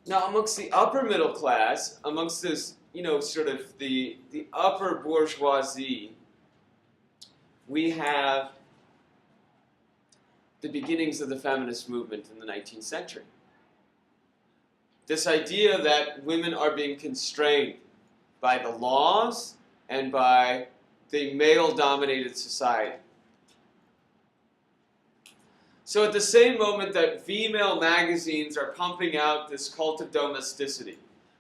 Now, amongst the upper middle class, amongst this, sort of the upper bourgeoisie, we have the beginnings of the feminist movement in the 19th century. This idea that women are being constrained by the laws and by the male-dominated society. So at the same moment that female magazines are pumping out this cult of domesticity,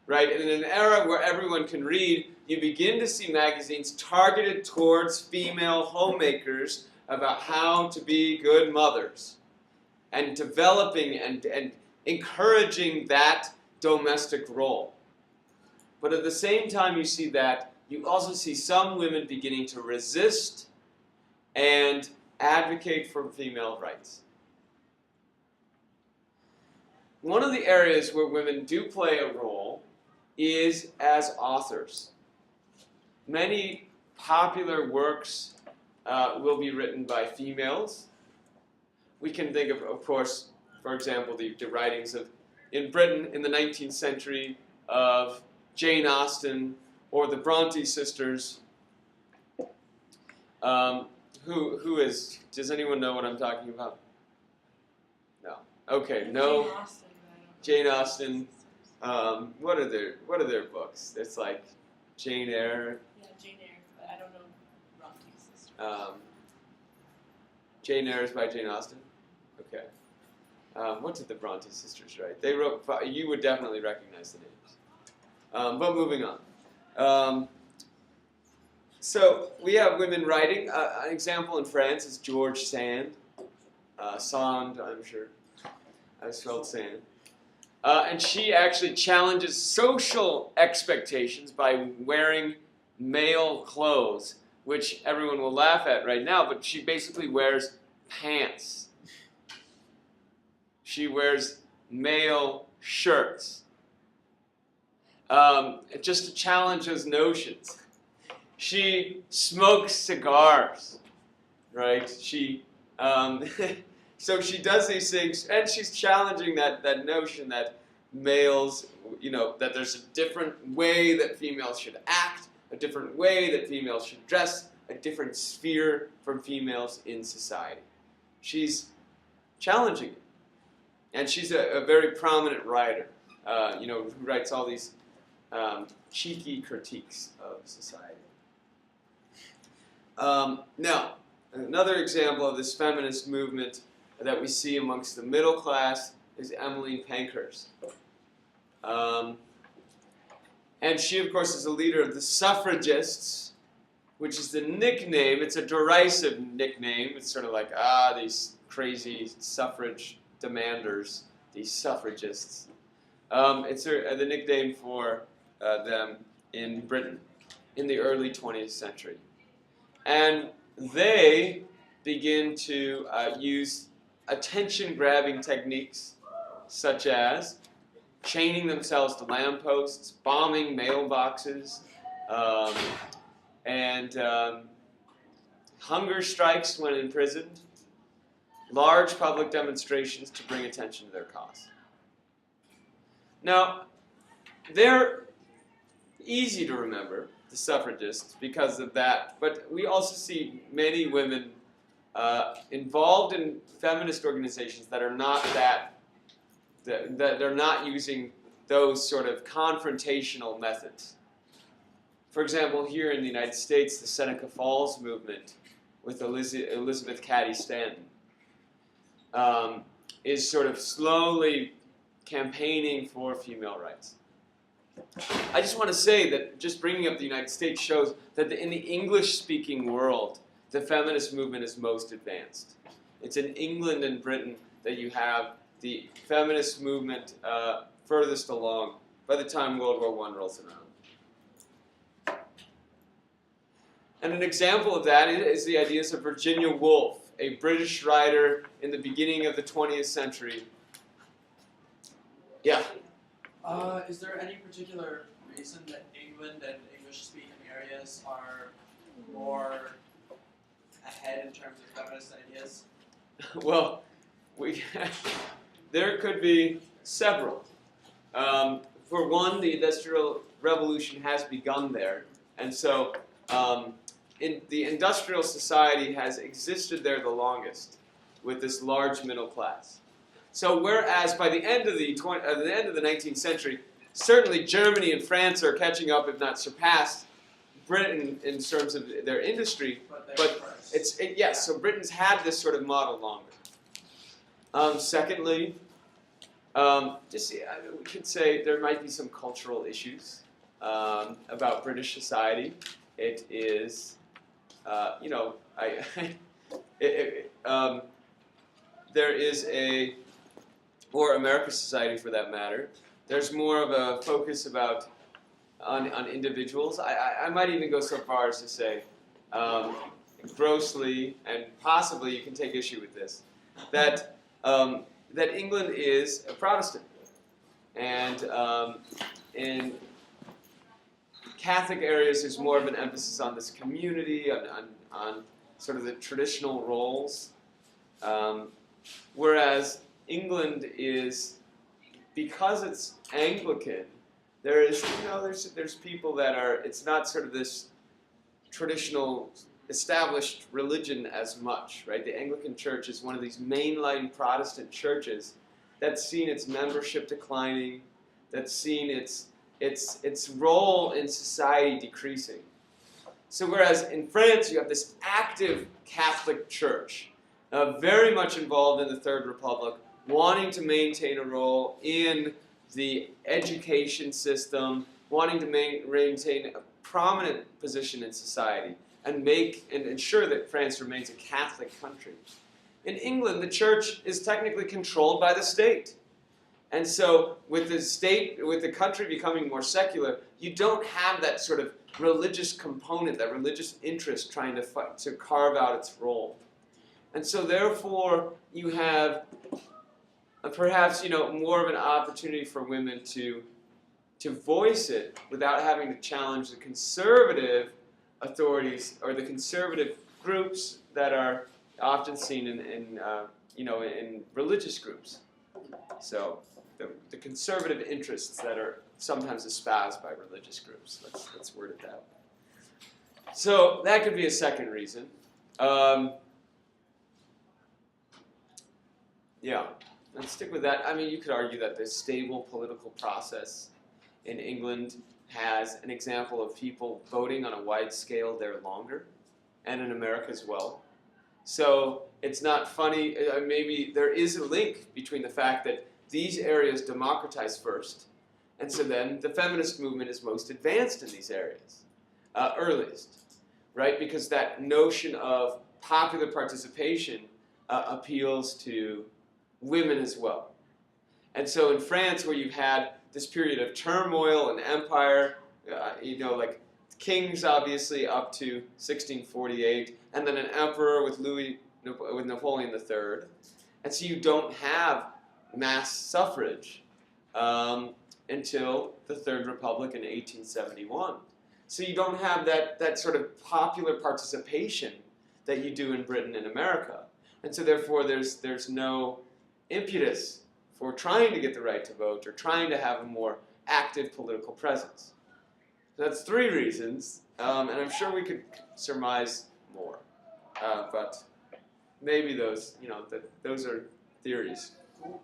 right? And in an era where everyone can read, you begin to see magazines targeted towards female homemakers about how to be good mothers and developing and encouraging that domestic role. But at the same time you see that, you also see some women beginning to resist and advocate for female rights. One of the areas where women do play a role is as authors. Many popular works will be written by females. We can think of course, for example, the writings in Britain in the 19th century of Jane Austen or the Bronte sisters. Who is? Does anyone know what I'm talking about? No. Okay. No. Jane Austen. What are their books? It's like Jane Eyre. Yeah, Jane Eyre, but I don't know Bronte's sisters. Jane Eyre is by Jane Austen. Okay. What did the Bronte sisters write? They wrote. You would definitely recognize the names. But moving on. So we have women writing. An example in France is George Sand. Sand, I'm sure. I spelled Sand. And she actually challenges social expectations by wearing male clothes, which everyone will laugh at right now, but she basically wears pants. She wears male shirts. Just to challenge those notions. She smokes cigars, right? So she does these things, and she's challenging that notion that males, that there's a different way that females should act, a different way that females should dress, a different sphere from females in society. She's challenging it. And she's a very prominent writer, who writes all these cheeky critiques of society. Now, another example of this feminist movement that we see amongst the middle class is Emmeline Pankhurst. And she, of course, is a leader of the suffragists, which is the nickname. It's a derisive nickname. It's sort of like, these crazy suffrage demanders, these suffragists. It's the nickname for them in Britain in the early 20th century. And they begin to use attention-grabbing techniques such as chaining themselves to lampposts, bombing mailboxes, and hunger strikes when imprisoned, large public demonstrations to bring attention to their cause. Now, they're easy to remember, the suffragists, because of that, but we also see many women involved in feminist organizations that are not that they're not using those sort of confrontational methods. For example, here in the United States, the Seneca Falls movement with Elizabeth Cady Stanton is sort of slowly campaigning for female rights. I just want to say that just bringing up the United States shows that in the English-speaking world, the feminist movement is most advanced. It's in England and Britain that you have the feminist movement furthest along by the time World War I rolls around. And an example of that is the ideas of Virginia Woolf, a British writer in the beginning of the 20th century. Yeah? Is there any particular reason that England and English-speaking areas are more ahead in terms of feminist ideas? Well, there could be several. For one, the Industrial Revolution has begun there, and so the industrial society has existed there the longest, with this large middle class. So whereas by the end of the 19th century, certainly Germany and France are catching up, if not surpassed, Britain in terms of their industry, but yes, so Britain's had this sort of model longer. Secondly, we could say there might be some cultural issues about British society. It is, there is or American society for that matter. There's more of a focus on individuals. I might even go so far as to say, grossly, and possibly you can take issue with this, that England is a Protestant, and in Catholic areas there's more of an emphasis on this community, on sort of the traditional roles, whereas England is, because it's Anglican, there's people that are, it's not sort of this traditional established religion as much, right? The Anglican Church is one of these mainline Protestant churches that's seen its membership declining, that's seen its role in society decreasing. So whereas in France you have this active Catholic Church, very much involved in the Third Republic, wanting to maintain a role in the education system, wanting to maintain a prominent position in society, and ensure that France remains a Catholic country. In England, the church is technically controlled by the state. And so with the country becoming more secular, you don't have that sort of religious component, that religious interest trying to carve out its role. And so therefore, you have perhaps more of an opportunity for women to voice it without having to challenge the conservative authorities or the conservative groups that are often seen in religious groups. So the conservative interests that are sometimes espoused by religious groups. Let's word it that way. So that could be a second reason. Yeah. Let's stick with that. I mean, you could argue that the stable political process in England has an example of people voting on a wide scale there longer, and in America as well. So it's not funny, maybe there is a link between the fact that these areas democratize first, and so then the feminist movement is most advanced in these areas, earliest, right? Because that notion of popular participation appeals to women as well. And so in France, where you've had this period of turmoil and empire, like kings obviously up to 1648, and then an emperor with Napoleon III. And so you don't have mass suffrage until the Third Republic in 1871. So you don't have that sort of popular participation that you do in Britain and America. And so therefore there's no impetus for trying to get the right to vote or trying to have a more active political presence. So that's three reasons, and I'm sure we could surmise more, but maybe those are theories. Cool.